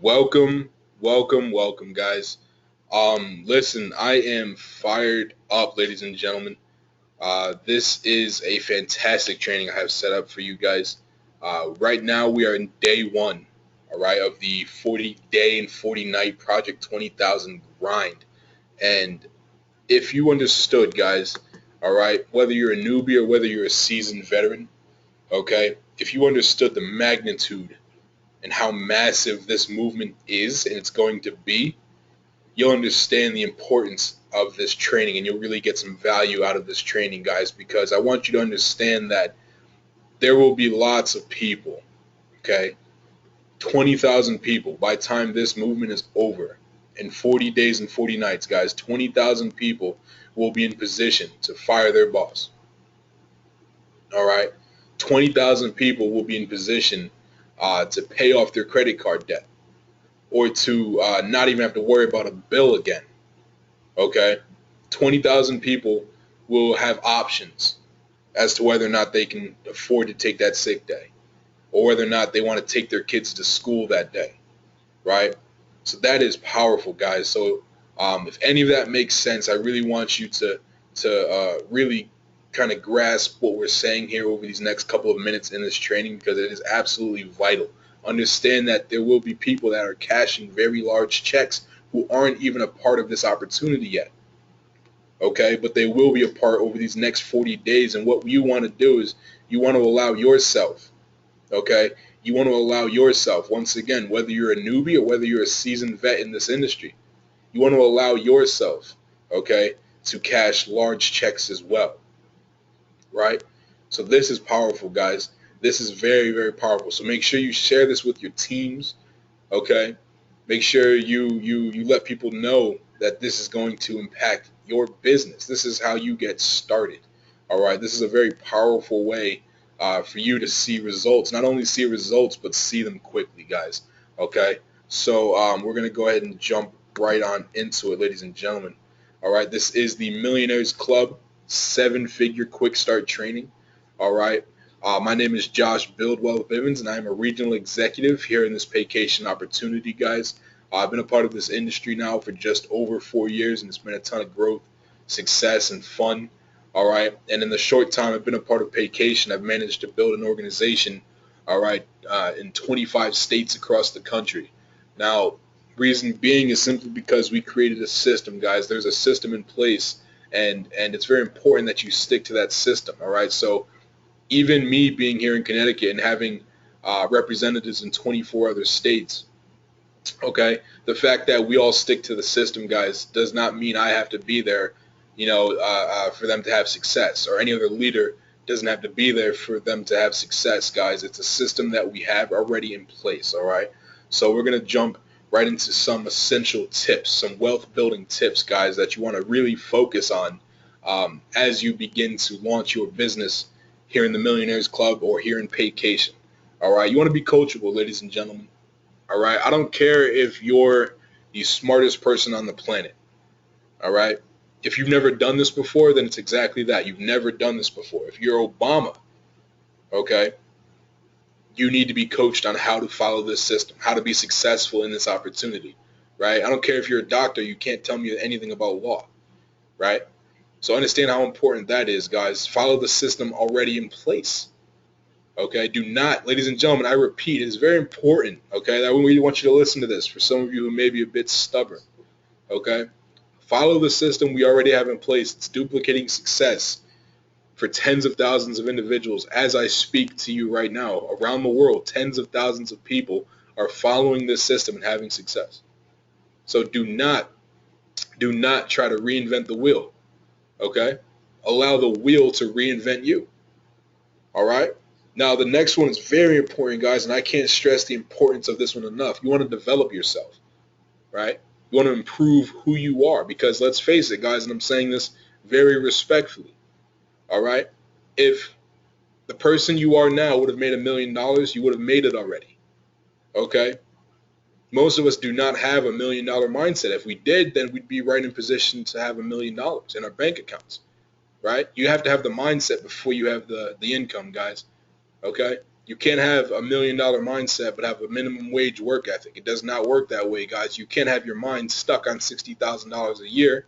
Welcome, welcome, guys. Listen, I am fired up, ladies and gentlemen. This is a fantastic training I have set up for you guys. Right now, we are in day one, all right, of the 40-day and 40-night Project 20,000 grind. And if you understood, guys, all right, whether you're a newbie or whether you're a seasoned veteran, okay, if you understood the magnitude and how massive this movement is and it's going to be, you'll understand the importance of this training and you'll really get some value out of this training, guys, because I want you to understand that there will be lots of people, okay? 20,000 people by the time this movement is over in 40 days and 40 nights, guys. 20,000 people will be in position to fire their boss, all right? 20,000 people will be in position to pay off their credit card debt or to not even have to worry about a bill again. Okay, 20,000 people will have options as to whether or not they can afford to take that sick day or whether or not they want to take their kids to school that day, right? So that is powerful, guys. So if any of that makes sense, I really want you to really kind of grasp what we're saying here over these next couple of minutes in this training because it is absolutely vital. Understand that there will be people that are cashing very large checks who aren't even a part of this opportunity yet. Okay, but they will be a part over these next 40 days. And what you want to do is you want to allow yourself, okay, you want to allow yourself, once again, whether you're a newbie or whether you're a seasoned vet in this industry, you want to allow yourself, okay, to cash large checks as well, right? So this is powerful, guys. This is very, very powerful. So make sure you share this with your teams, okay? Make sure you let people know that this is going to impact your business. This is how you get started. All right. This is a very powerful way for you to see results. Not only see results, but see them quickly, guys. Okay. So we're gonna go ahead and jump right on into it, ladies and gentlemen. All right. This is the Millionaires Club 7-figure quick start training. All right. My name is Josh Buildwell Bivens, and I am a regional executive here in this Paycation opportunity, guys. I've been a part of this industry now for just over 4 years, and it's been a ton of growth, success, and fun. All right. And in the short time I've been a part of Paycation, I've managed to build an organization, all right, in 25 states across the country. Now, reason being is simply because we created a system, guys. There's a system in place, and it's very important that you stick to that system. All right. So even me being here in Connecticut and having representatives in 24 other states, okay, the fact that we all stick to the system, guys, does not mean I have to be there, for them to have success, or any other leader doesn't have to be there for them to have success, guys. It's a system that we have already in place, all right? So we're going to jump right into some essential tips, some wealth building tips, guys, that you want to really focus on as you begin to launch your business here in the Millionaires Club or here in Paycation. All right, you want to be coachable, ladies and gentlemen. All right, I don't care if you're the smartest person on the planet. All right, if you've never done this before, then it's exactly that. You've never done this before. If you're Obama, okay, you need to be coached on how to follow this system, how to be successful in this opportunity, right? I don't care if you're a doctor, you can't tell me anything about law, right? So understand how important that is, guys. Follow the system already in place. Okay, do not, ladies and gentlemen, I repeat, it is very important, okay? I really want you to listen to this for some of you who may be a bit stubborn, okay? Follow the system we already have in place. It's duplicating success for tens of thousands of individuals as I speak to you right now. Around the world, tens of thousands of people are following this system and having success. So do not try to reinvent the wheel, okay? Allow the wheel to reinvent you, all right? Now, the next one is very important, guys, and I can't stress the importance of this one enough. You want to develop yourself, right? You want to improve who you are because let's face it, guys, and I'm saying this very respectfully, all right? If the person you are now would have made $1 million, you would have made it already, okay? Most of us do not have $1 million mindset. If we did, then we'd be right in position to have $1 million in our bank accounts, right? You have to have the mindset before you have the income, guys. Okay, You can't have $1 million mindset but have a minimum wage work ethic. It does not work that way, guys. You can't have your mind stuck on $60,000 a year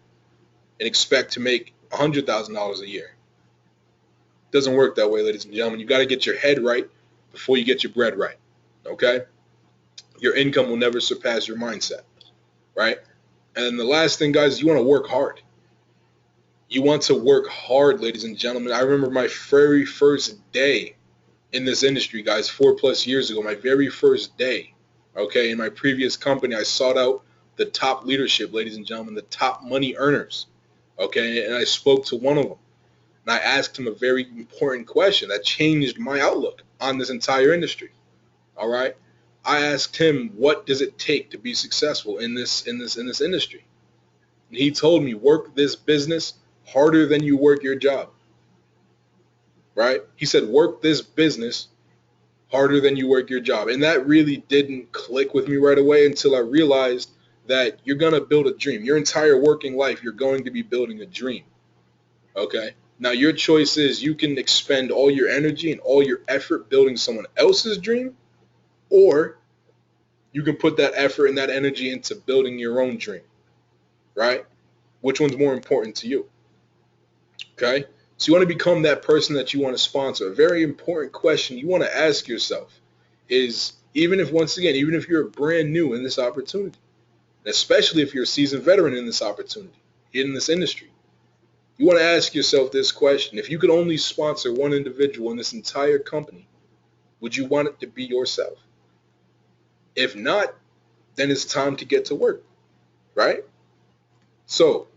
and expect to make $100,000 a year. It doesn't work that way, ladies and gentlemen. You got to get your head right before you get your bread right. Okay? Your income will never surpass your mindset, right? And then the last thing, guys, you want to work hard. You want to work hard, ladies and gentlemen. I remember my very first day in this industry, guys, 4+ years ago, my very first day, okay, in my previous company, I sought out the top leadership, ladies and gentlemen, the top money earners, okay, and I spoke to one of them, and I asked him a very important question that changed my outlook on this entire industry, all right? I asked him, what does it take to be successful in this industry? And he told me, work this business harder than you work your job, right? He said, work this business harder than you work your job. And that really didn't click with me right away until I realized that you're going to build a dream. Your entire working life, you're going to be building a dream, okay? Now, your choice is you can expend all your energy and all your effort building someone else's dream, or you can put that effort and that energy into building your own dream, right? Which one's more important to you? Okay? So you want to become that person that you want to sponsor. A very important question you want to ask yourself is, even if you're brand new in this opportunity, especially if you're a seasoned veteran in this opportunity, in this industry, you want to ask yourself this question. If you could only sponsor one individual in this entire company, would you want it to be yourself? If not, then it's time to get to work, right? So,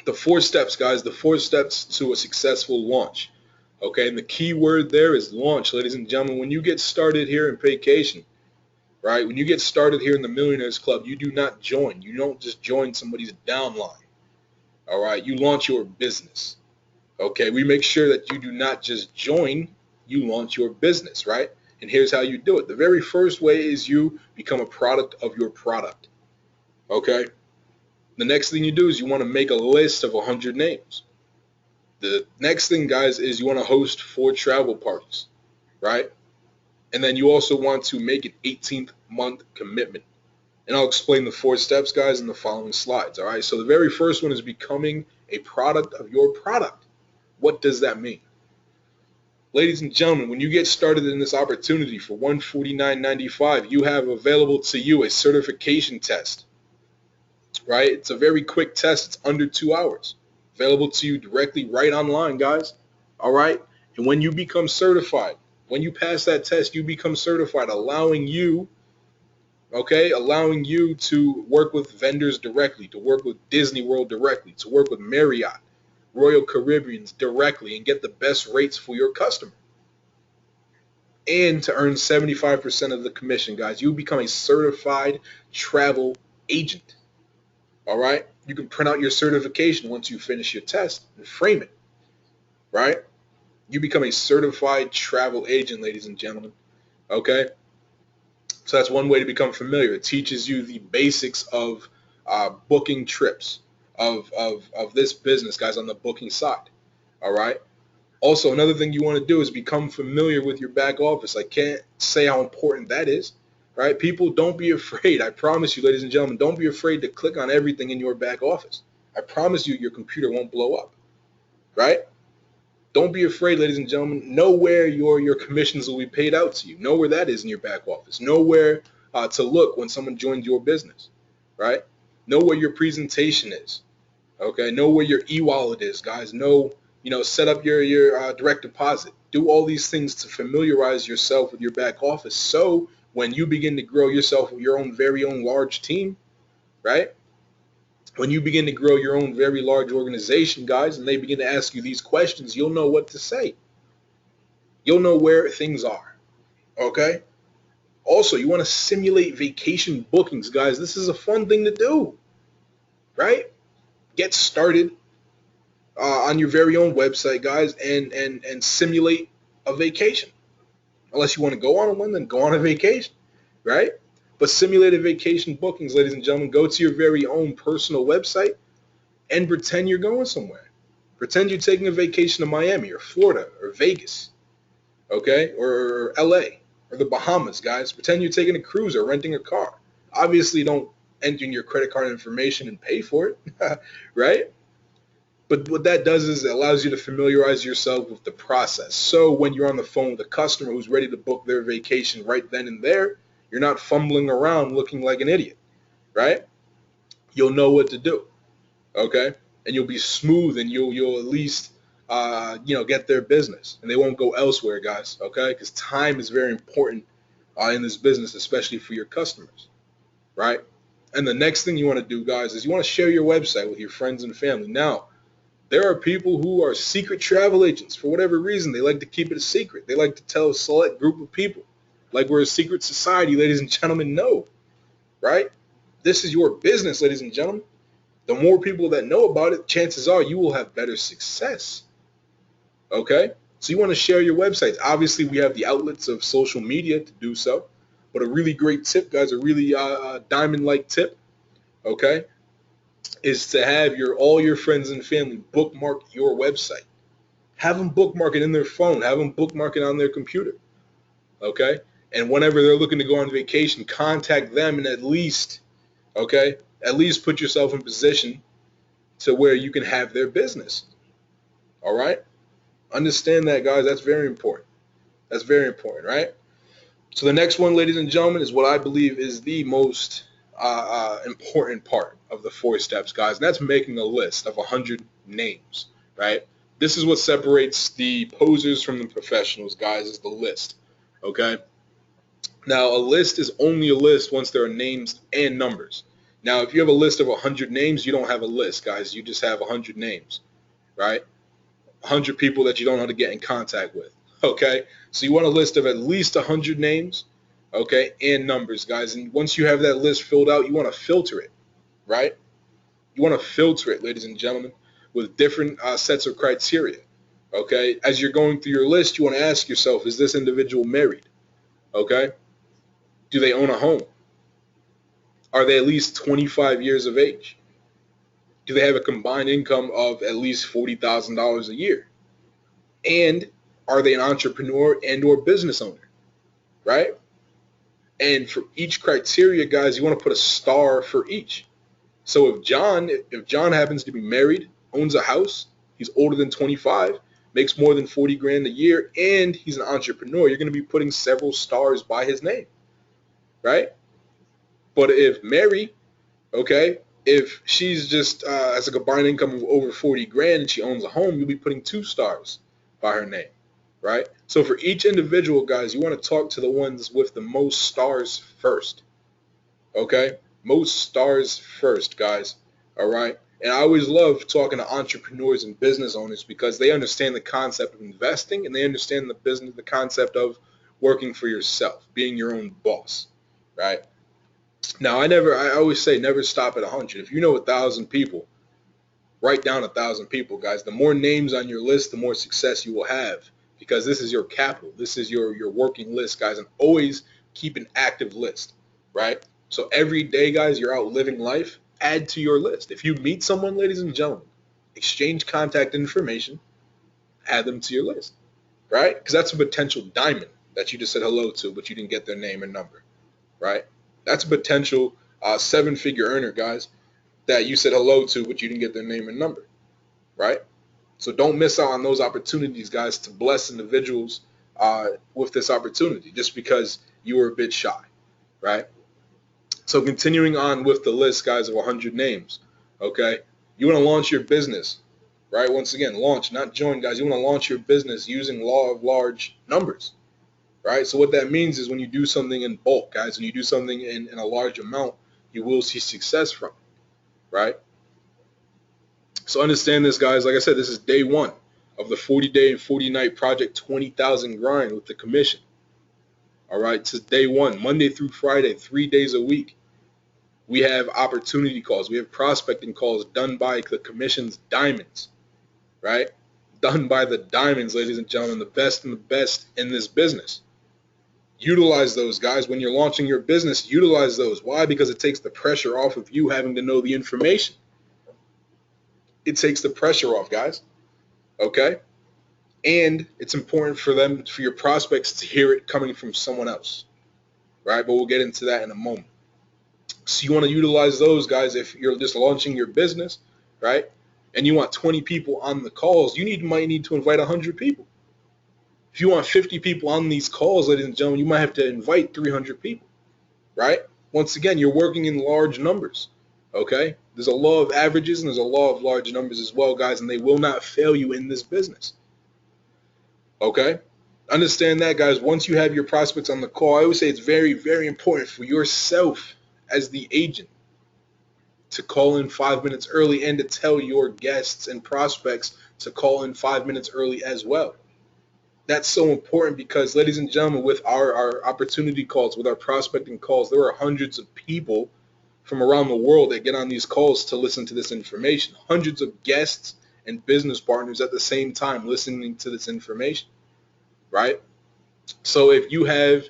the 4 steps, guys, the 4 steps to a successful launch. Okay, and the key word there is launch, ladies and gentlemen. When you get started here in Paycation, right, when you get started here in the Millionaires Club, you do not join. You don't just join somebody's downline, all right? You launch your business, okay? We make sure that you do not just join, you launch your business, right? And here's how you do it. The very first way is you become a product of your product, okay? The next thing you do is you want to make a list of 100 names. The next thing, guys, is you want to host 4 travel parties, right? And then you also want to make an 18th month commitment. And I'll explain the 4 steps, guys, in the following slides, all right? So the very first one is becoming a product of your product. What does that mean? Ladies and gentlemen, when you get started in this opportunity for $149.95, you have available to you a certification test, right? It's a very quick test. It's under 2 hours. Available to you directly right online, guys. All right? And when you become certified, when you pass that test, you become certified, allowing you to work with vendors directly, to work with Disney World directly, to work with Marriott, Royal Caribbeans directly, and get the best rates for your customer. And to earn 75% of the commission, guys. You become a certified travel agent. All right? You can print out your certification once you finish your test and frame it, right? You become a certified travel agent, ladies and gentlemen, okay? So that's one way to become familiar. It teaches you the basics of booking trips, of this business, guys, on the booking side, all right? Also, another thing you want to do is become familiar with your back office. I can't say how important that is. Right? People, don't be afraid. I promise you, ladies and gentlemen, don't be afraid to click on everything in your back office. I promise you your computer won't blow up. Right? Don't be afraid, ladies and gentlemen. Know where your commissions will be paid out to you. Know where that is in your back office. Know where to look when someone joins your business. Right? Know where your presentation is. Okay? Know where your e-wallet is, guys. Set up your direct deposit. Do all these things to familiarize yourself with your back office, so when you begin to grow yourself with your own very own large team, right? When you begin to grow your own very large organization, guys, and they begin to ask you these questions, you'll know what to say. You'll know where things are, okay? Also, you want to simulate vacation bookings, guys. This is a fun thing to do, right? Get started on your very own website, guys, and simulate a vacation. Unless you want to go on one, then go on a vacation, right? But simulated vacation bookings, ladies and gentlemen, go to your very own personal website and pretend you're going somewhere. Pretend you're taking a vacation to Miami or Florida or Vegas, okay, or LA or the Bahamas, guys. Pretend you're taking a cruise or renting a car. Obviously, don't enter in your credit card information and pay for it, right? But what that does is it allows you to familiarize yourself with the process. So when you're on the phone with a customer who's ready to book their vacation right then and there, you're not fumbling around looking like an idiot, right? You'll know what to do, okay? And you'll be smooth, and you'll at least get their business, and they won't go elsewhere, guys, okay? Because time is very important in this business, especially for your customers, right? And the next thing you want to do, guys, is you want to share your website with your friends and family. Now, there are people who are secret travel agents for whatever reason. They like to keep it a secret. They like to tell a select group of people, like we're a secret society, ladies and gentlemen. No, right? This is your business, ladies and gentlemen. The more people that know about it, chances are you will have better success. Okay? So you want to share your websites. Obviously, we have the outlets of social media to do so. But a really great tip, guys, a really diamond-like tip, okay, is to have all your friends and family bookmark your website. Have them bookmark it in their phone. Have them bookmark it on their computer, okay? And whenever they're looking to go on vacation, contact them and at least put yourself in position to where you can have their business, all right? Understand that, guys. That's very important. That's very important, right? So the next one, ladies and gentlemen, is what I believe is the most important part of the 4 steps, guys, and that's making a list of 100 names, right? This is what separates the posers from the professionals, guys, is the list, okay? Now, a list is only a list once there are names and numbers. Now, if you have a list of 100 names, you don't have a list, guys. You just have 100 names, right? 100 people that you don't know how to get in contact with. Okay, so you want a list of at least 100 names, okay, and numbers, guys. And once you have that list filled out, you want to filter it, right? You want to filter it, ladies and gentlemen, with different sets of criteria. Okay, as you're going through your list, you want to ask yourself: is this individual married? Okay, do they own a home? Are they at least 25 years of age? Do they have a combined income of at least $40,000 a year? And are they an entrepreneur and or business owner, right? And for each criteria, guys, you want to put a star for each. So if John happens to be married, owns a house, he's older than 25, makes more than 40 grand a year, and he's an entrepreneur, you're going to be putting several stars by his name, right? But if Mary, okay, if she's just has a combined income of over 40 grand and she owns a home, you'll be putting 2 stars by her name, right? So for each individual, guys, you want to talk to the ones with the most stars first, okay? Most stars first, guys, all right? And I always love talking to entrepreneurs and business owners because they understand the concept of investing and they understand the concept of working for yourself, being your own boss, right? Now, I always say never stop at 100. If you know 1,000 people, write down 1,000 people, guys. The more names on your list, the more success you will have because this is your capital. This is your working list, guys, and always keep an active list, right? So every day, guys, you're out living life, add to your list. If you meet someone, ladies and gentlemen, exchange contact information, add them to your list, right? Because that's a potential diamond that you just said hello to, but you didn't get their name and number, right? That's a potential 7-figure earner, guys, that you said hello to, but you didn't get their name and number, right? So don't miss out on those opportunities, guys, to bless individuals with this opportunity just because you were a bit shy, right? So continuing on with the list, guys, of 100 names, okay? You want to launch your business, right? Once again, launch, not join, guys. You want to launch your business using law of large numbers, right? So what that means is when you do something in bulk, guys, when you do something in a large amount, you will see success from it, right? So understand this, guys. Like I said, this is day 1 of the 40-day and 40-night project 20,000 grind with the commission. All right, this is day 1, Monday through Friday, 3 days a week. We have opportunity calls. We have prospecting calls done by the commission's diamonds, right? Done by the diamonds, ladies and gentlemen, the best and the best in this business. Utilize those, guys. When you're launching your business, utilize those. Why? Because it takes the pressure off of you having to know the information. It takes the pressure off, guys. Okay? And it's important for your prospects to hear it coming from someone else, right? But we'll get into that in a moment. So you want to utilize those guys if you're just launching your business, right? And you want 20 people on the calls, might need to invite 100 people. If you want 50 people on these calls, ladies and gentlemen, you might have to invite 300 people, right? Once again, you're working in large numbers, okay? There's a law of averages and there's a law of large numbers as well, guys, and they will not fail you in this business, okay? Understand that, guys. Once you have your prospects on the call, I always say it's very, very important for yourself as the agent to call in 5 minutes early and to tell your guests and prospects to call in 5 minutes early as well. That's so important because, ladies and gentlemen, with our opportunity calls, with our prospecting calls, there are hundreds of people from around the world that get on these calls to listen to this information. Hundreds of guests and business partners at the same time listening to this information, right? So if you have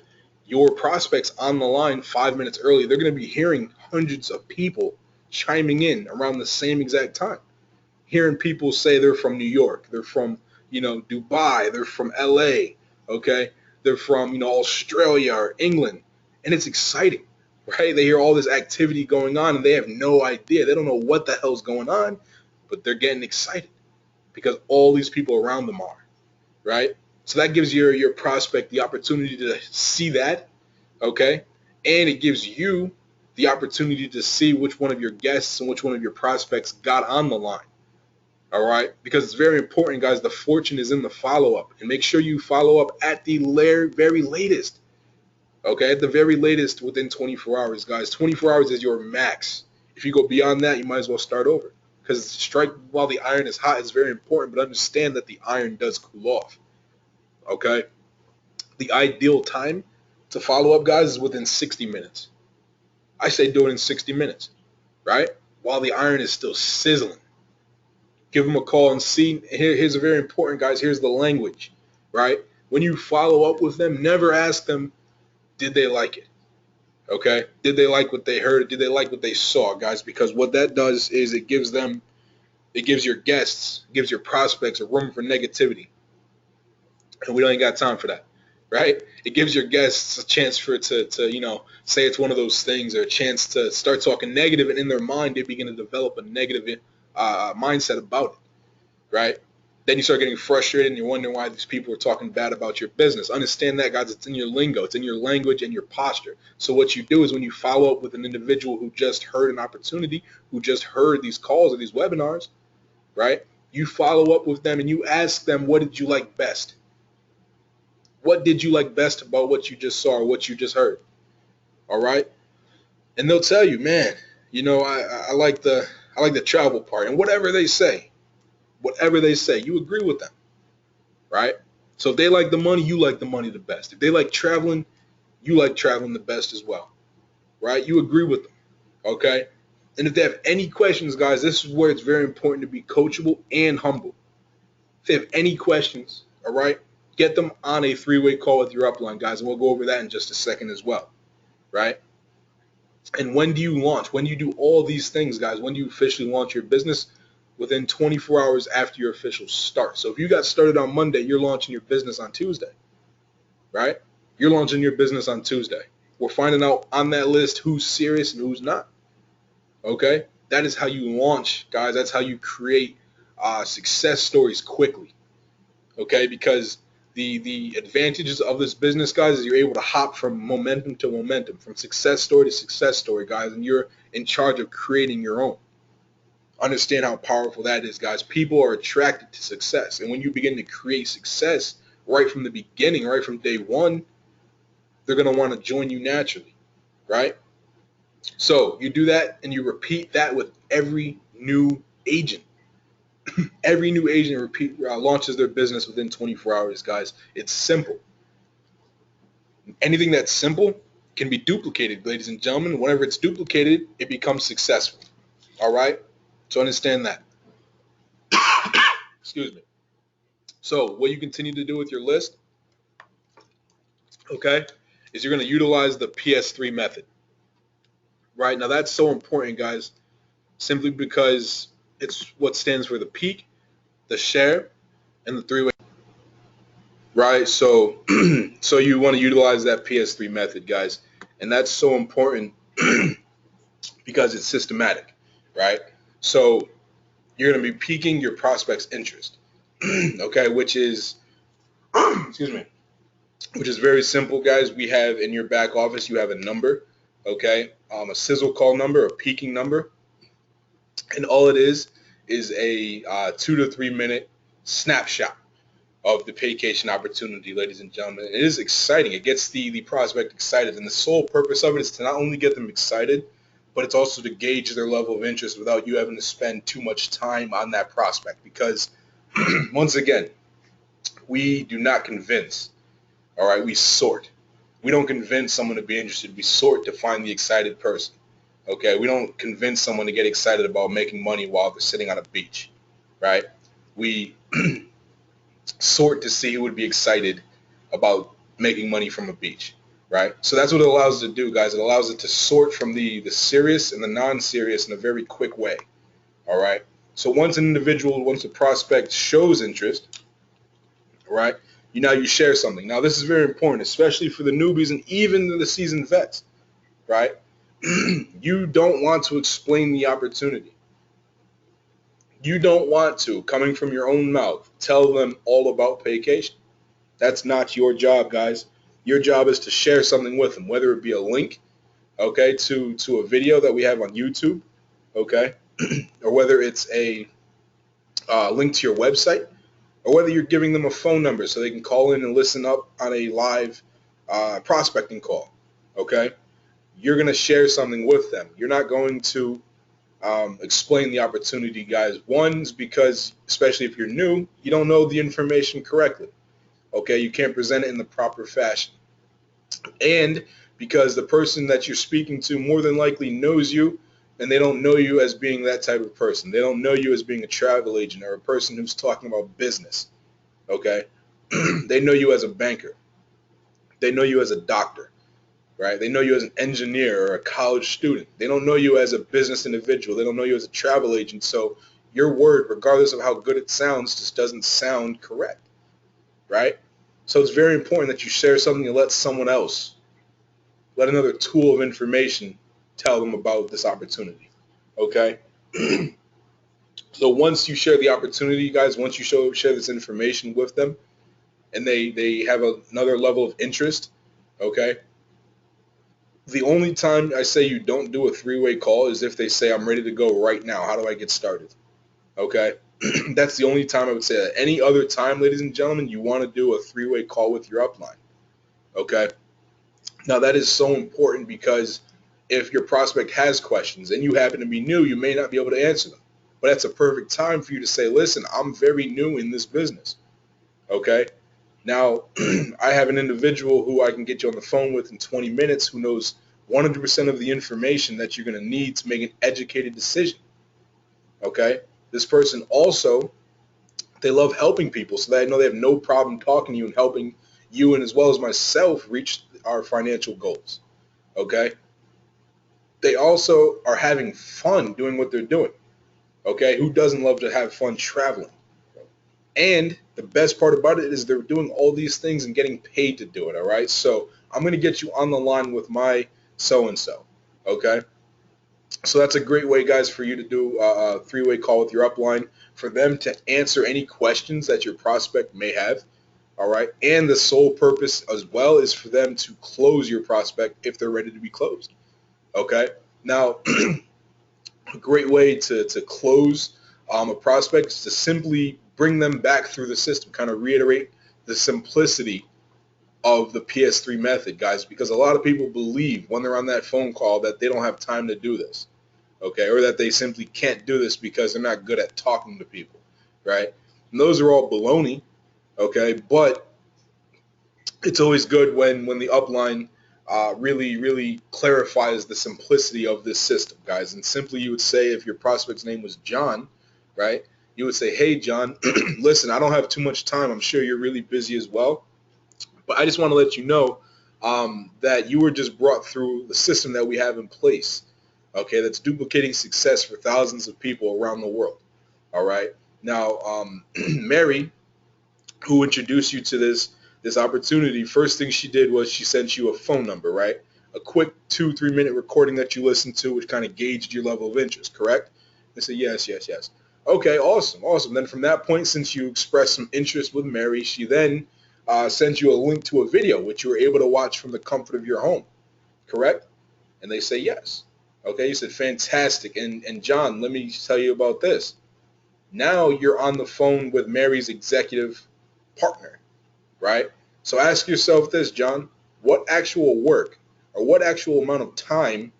your prospects on the line 5 minutes early, they're going to be hearing hundreds of people chiming in around the same exact time. Hearing people say they're from New York, they're from, Dubai, they're from LA, okay? They're from, Australia or England. And it's exciting, right? They hear all this activity going on and they have no idea. They don't know what the hell's going on, but they're getting excited because all these people around them are, right? So that gives your prospect the opportunity to see that, okay? And it gives you the opportunity to see which one of your guests and which one of your prospects got on the line. All right, because it's very important, guys. The fortune is in the follow-up, and make sure you follow up at the very latest. Okay, at the very latest within 24 hours, guys. 24 hours is your max. If you go beyond that, you might as well start over. Because strike while the iron is hot is very important, but understand that the iron does cool off. Okay, the ideal time to follow up, guys, is within 60 minutes. I say do it in 60 minutes, right? While the iron is still sizzling. Give them a call and see. Here's a very important, guys. Here's the language, right? When you follow up with them, never ask them, did they like it? Okay? Did they like what they heard? Did they like what they saw, guys? Because what that does is it gives your guests, gives your prospects a room for negativity. And we don't ain't got time for that, right? It gives your guests a chance for it to say it's one of those things, or a chance to start talking negative, and in their mind, they begin to develop a negative mindset about it, right? Then you start getting frustrated and you're wondering why these people are talking bad about your business. Understand that, guys, it's in your lingo, it's in your language and your posture. So what you do is when you follow up with an individual who just heard an opportunity, who just heard these calls or these webinars, right? You follow up with them and you ask them, what did you like best? What did you like best about what you just saw or what you just heard? All right? And they'll tell you, man, I like the travel part. And whatever they say, you agree with them, right? So if they like the money, you like the money the best. If they like traveling, you like traveling the best as well, right? You agree with them, okay? And if they have any questions, guys, this is where it's very important to be coachable and humble. If they have any questions, all right, get them on a three-way call with your upline, guys, and we'll go over that in just a second as well, right? And when do you launch? When do you do all these things, guys? When do you officially launch your business? Within 24 hours after your official start. So if you got started on Monday, you're launching your business on Tuesday, right? You're launching your business on Tuesday. We're finding out on that list who's serious and who's not, okay? That is how you launch, guys. That's how you create success stories quickly, okay? Because the advantages of this business, guys, is you're able to hop from momentum to momentum, from success story to success story, guys, and you're in charge of creating your own. Understand how powerful that is, guys. People are attracted to success. And when you begin to create success right from the beginning, right from day one, they're going to want to join you naturally, right? So you do that and you repeat that with every new agent. Every new agent launches their business within 24 hours, guys. It's simple. Anything that's simple can be duplicated, ladies and gentlemen. Whenever it's duplicated, it becomes successful. All right? So understand that. Excuse me. So what you continue to do with your list, okay, is you're going to utilize the PS3 method. Right? Now that's so important, guys, simply because it's what stands for the peak, the share, and the three-way. right? So so you want to utilize that PS3 method, guys, and that's so important because it's systematic, right? So you're going to be piquing your prospect's interest, okay, which is excuse me, which is very simple, guys. We have in your back office, you have a number, okay, a sizzle call number, a peaking number, and all it is a 2 to 3 minute snapshot of the Paycation opportunity, ladies and gentlemen. It is exciting. It gets the prospect excited, and the sole purpose of it is to not only get them excited, but it's also to gauge their level of interest without you having to spend too much time on that prospect. Because once again, we do not convince. All right, we sort. We don't convince someone to be interested. We sort to find the excited person. Okay, we don't convince someone to get excited about making money while they're sitting on a beach, right? We sort to see who would be excited about making money from a beach, right? So that's what it allows it to do, guys. It allows it to sort from the serious and the non-serious in a very quick way, all right? So once a prospect shows interest, right, you share something. Now, this is very important, especially for the newbies and even the seasoned vets, right? You don't want to explain the opportunity. You don't want to, coming from your own mouth, tell them all about Paycation. That's not your job, guys. Your job is to share something with them, whether it be a link, okay, to a video that we have on YouTube, okay, or whether it's a link to your website, or whether you're giving them a phone number so they can call in and listen up on a live prospecting call, okay. You're going to share something with them. You're not going to explain the opportunity, guys. One's because, especially if you're new, you don't know the information correctly. Okay, you can't present it in the proper fashion. And because the person that you're speaking to more than likely knows you, and they don't know you as being that type of person. They don't know you as being a travel agent or a person who's talking about business. Okay, they know you as a banker. They know you as a doctor, right? They know you as an engineer or a college student. They don't know you as a business individual. They don't know you as a travel agent. So your word, regardless of how good it sounds, just doesn't sound correct, right? So it's very important that you share something and let someone else, let another tool of information tell them about this opportunity, okay? So once you share the opportunity, guys, once you share this information with them and they have another level of interest, okay? The only time I say you don't do a three-way call is if they say, I'm ready to go right now. How do I get started? Okay? That's the only time I would say that. Any other time, ladies and gentlemen, you want to do a three-way call with your upline. Okay? Now, that is so important because if your prospect has questions and you happen to be new, you may not be able to answer them. But that's a perfect time for you to say, listen, I'm very new in this business. Okay? Now, I have an individual who I can get you on the phone with in 20 minutes who knows 100% of the information that you're going to need to make an educated decision. Okay? This person also, they love helping people, so they know they have no problem talking to you and helping you and as well as myself reach our financial goals. Okay? They also are having fun doing what they're doing. Okay? Who doesn't love to have fun traveling? And the best part about it is they're doing all these things and getting paid to do it, all right? So I'm going to get you on the line with my so-and-so, okay? So that's a great way, guys, for you to do a three-way call with your upline, for them to answer any questions that your prospect may have, all right? And the sole purpose as well is for them to close your prospect if they're ready to be closed, okay? Now, a great way to close a prospect is to simply bring them back through the system, kind of reiterate the simplicity of the PS3 method, guys, because a lot of people believe when they're on that phone call that they don't have time to do this, okay, or that they simply can't do this because they're not good at talking to people, right? And those are all baloney, okay, but it's always good when the upline really clarifies the simplicity of this system, guys. And simply you would say, if your prospect's name was John, right, you would say, hey, John, listen, I don't have too much time. I'm sure you're really busy as well. But I just want to let you know that you were just brought through the system that we have in place, okay, that's duplicating success for thousands of people around the world, all right? Now, Mary, who introduced you to this this opportunity, first thing she did was she sent you a phone number, right? A quick 2-3 minute recording that you listened to, which kind of gauged your level of interest, correct? They said, yes, yes, yes. Okay, awesome, awesome. Then from that point, since you expressed some interest with Mary, she then sends you a link to a video, which you were able to watch from the comfort of your home, correct? And they say yes. Okay, you said fantastic. And John, let me tell you about this. Now you're on the phone with Mary's executive partner, right? So ask yourself this, John, what actual work or what actual amount of time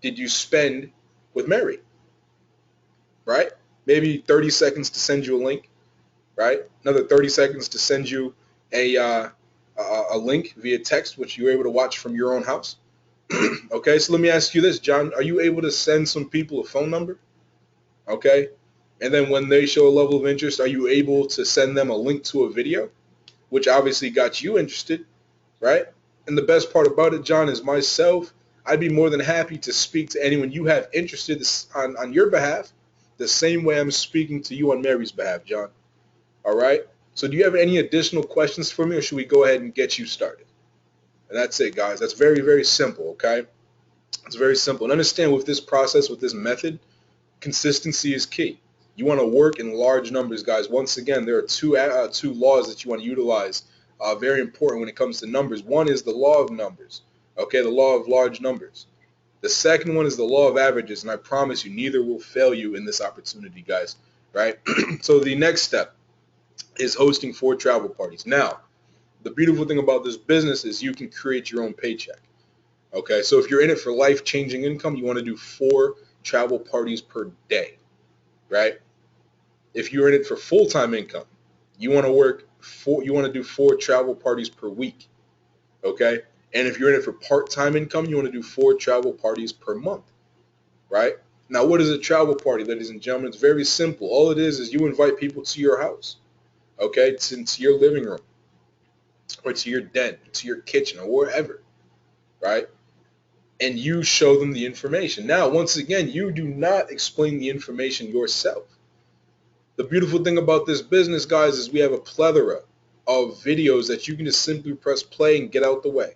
did you spend with Mary, right? Maybe 30 seconds to send you a link, right? Another 30 seconds to send you a, uh, a link via text, which you were able to watch from your own house. Okay, so let me ask you this, John. Are you able to send some people a phone number? Okay. And then when they show a level of interest, are you able to send them a link to a video, which obviously got you interested, right? And the best part about it, John, is myself, I'd be more than happy to speak to anyone you have interested on your behalf the same way I'm speaking to you on Mary's behalf, John. All right? So do you have any additional questions for me, or should we go ahead and get you started? And that's it, guys. That's very, very simple, okay? It's very simple. And understand with this process, with this method, consistency is key. You want to work in large numbers, guys. Once again, there are two laws that you want to utilize. Very important when it comes to numbers. One is the law of numbers. Okay, the law of large numbers. The second one is the law of averages, and I promise you, neither will fail you in this opportunity, guys. Right? So the next step is hosting 4 travel parties. Now, the beautiful thing about this business is you can create your own paycheck. Okay, so if you're in it for life-changing income, you want to do 4 travel parties per day, right? If you're in it for full-time income, you want to do 4 travel parties per week, okay? And if you're in it for part-time income, you want to do 4 travel parties per month, right? Now, what is a travel party, ladies and gentlemen? It's very simple. All it is you invite people to your house, okay, to your living room, or to your den, to your kitchen, or wherever, right? And you show them the information. Now, once again, you do not explain the information yourself. The beautiful thing about this business, guys, is we have a plethora of videos that you can just simply press play and get out the way,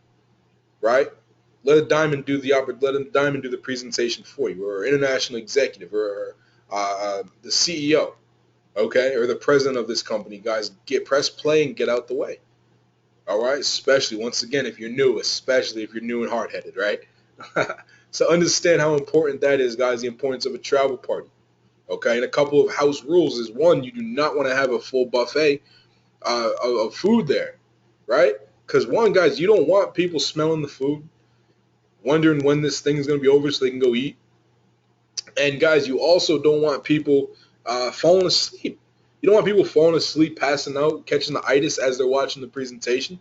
right? Let a diamond do the presentation for you, or an international executive, or the CEO, okay, or the president of this company, guys. Press play and get out the way. All right, especially once again especially if you're new and hard-headed, right? So understand how important that is, guys. The importance of a travel party. Okay, and a couple of house rules is, one, you do not want to have a full buffet of food there, right? Because one, guys, you don't want people smelling the food, wondering when this thing is going to be over so they can go eat. And guys, you also don't want people falling asleep. You don't want people falling asleep, passing out, catching the itis as they're watching the presentation.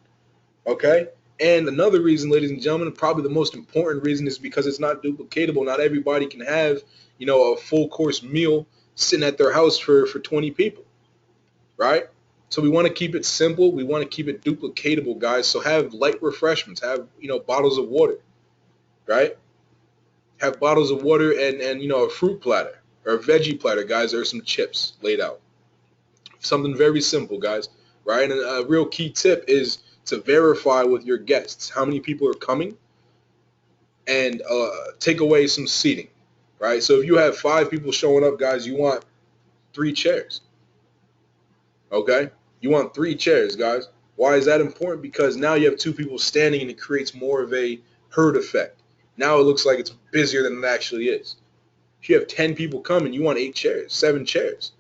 Okay? And another reason, ladies and gentlemen, probably the most important reason, is because it's not duplicatable. Not everybody can have, a full course meal sitting at their house for 20 people, right? So we want to keep it simple. We want to keep it duplicatable, guys. So have light refreshments. Have, bottles of water, right? Have bottles of water and a fruit platter or a veggie platter, guys. Or some chips laid out. Something very simple, guys, right? And a real key tip is to verify with your guests how many people are coming, and take away some seating, right? So if you have 5 people showing up, guys, you want 3 chairs, okay? You want 3 chairs, guys. Why is that important? Because now you have 2 people standing, and it creates more of a herd effect. Now it looks like it's busier than it actually is. If you have 10 people coming, you want 8 chairs, 7 chairs,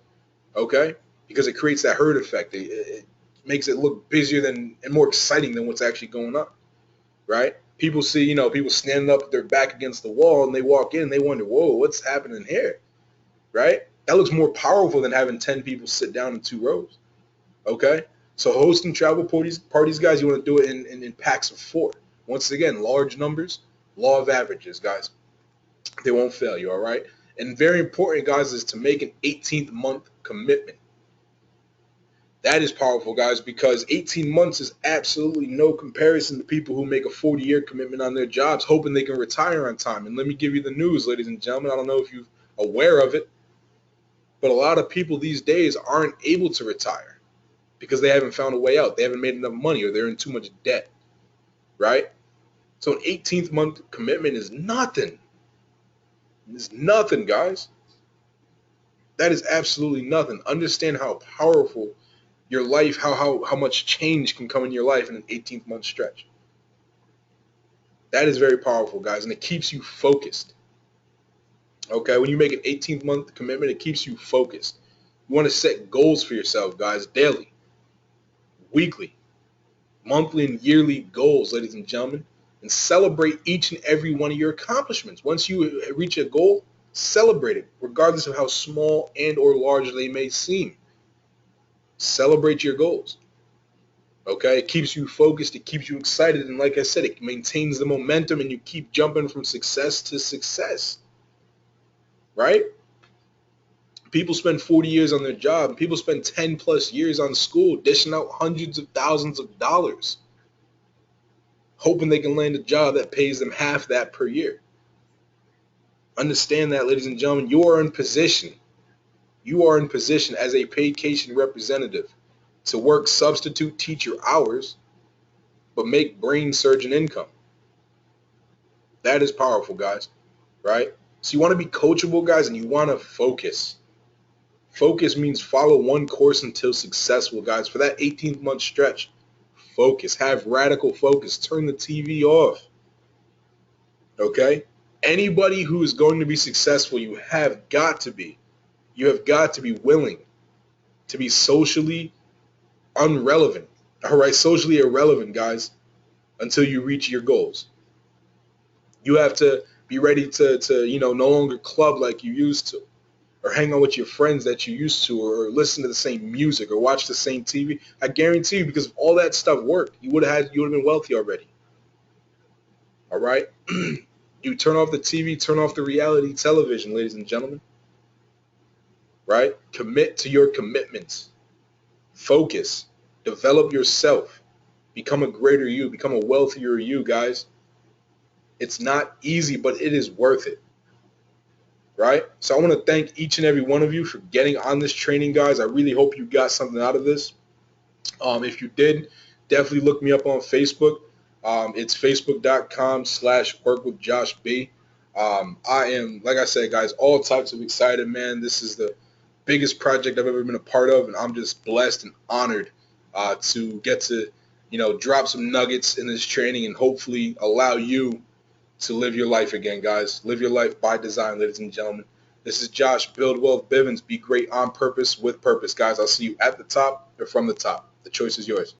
okay? Because it creates that herd effect. It makes it look busier and more exciting than what's actually going on, right? People see, people standing up with their back against the wall, and they walk in and they wonder, whoa, what's happening here, right? That looks more powerful than having 10 people sit down in 2 rows, okay? So hosting travel parties, guys, you want to do it in packs of 4. Once again, large numbers, law of averages, guys. They won't fail you, all right? And very important, guys, is to make an 18th month commitment. That is powerful, guys, because 18 months is absolutely no comparison to people who make a 40-year commitment on their jobs, hoping they can retire on time. And let me give you the news, ladies and gentlemen. I don't know if you're aware of it, but a lot of people these days aren't able to retire because they haven't found a way out. They haven't made enough money or they're in too much debt, right? So an 18th month commitment is nothing. It's nothing, guys. That is absolutely nothing. Understand how powerful your life, how much change can come in your life in an 18th month stretch. That is very powerful, guys, and it keeps you focused. Okay, when you make an 18th month commitment, it keeps you focused. You want to set goals for yourself, guys, daily, weekly, monthly, and yearly goals, ladies and gentlemen, and celebrate each and every one of your accomplishments. Once you reach a goal, celebrate it, regardless of how small and or large they may seem. Celebrate your goals. Okay, it keeps you focused, it keeps you excited, and like I said, it maintains the momentum, and you keep jumping from success to success. Right? People spend 40 years on their job. People spend 10 plus years on school, dishing out hundreds of thousands of dollars, hoping they can land a job that pays them half that per year. Understand that, ladies and gentlemen, you are in position. You are in position as a Paycation representative to work substitute teacher hours, but make brain surgeon income. That is powerful, guys, right? So you want to be coachable, guys, and you want to focus. Focus means follow one course until successful, guys. For that 18th month stretch, focus. Have radical focus. Turn the TV off. Okay? Anybody who is going to be successful, you have got to be. You have got to be willing to be socially unrelevant. All right? Socially irrelevant, guys, until you reach your goals. You have to be ready to no longer club like you used to, or hang out with your friends that you used to, or listen to the same music, or watch the same TV. I guarantee you, because if all that stuff worked, you would have been wealthy already. All right? You turn off the TV, turn off the reality television, ladies and gentlemen. Right? Commit to your commitments. Focus. Develop yourself. Become a greater you. Become a wealthier you, guys. It's not easy, but it is worth it. Right? So I want to thank each and every one of you for getting on this training, guys. I really hope you got something out of this. If you did, definitely look me up on Facebook. It's facebook.com/workwithjoshb. I am, like I said, guys, all types of excited, man. This is the biggest project I've ever been a part of, and I'm just blessed and honored to get to, drop some nuggets in this training and hopefully allow you to live your life again, guys. Live your life by design, ladies and gentlemen. This is Josh, Build Wealth Bivens. Be great on purpose with purpose, guys. I'll see you at the top or from the top. The choice is yours.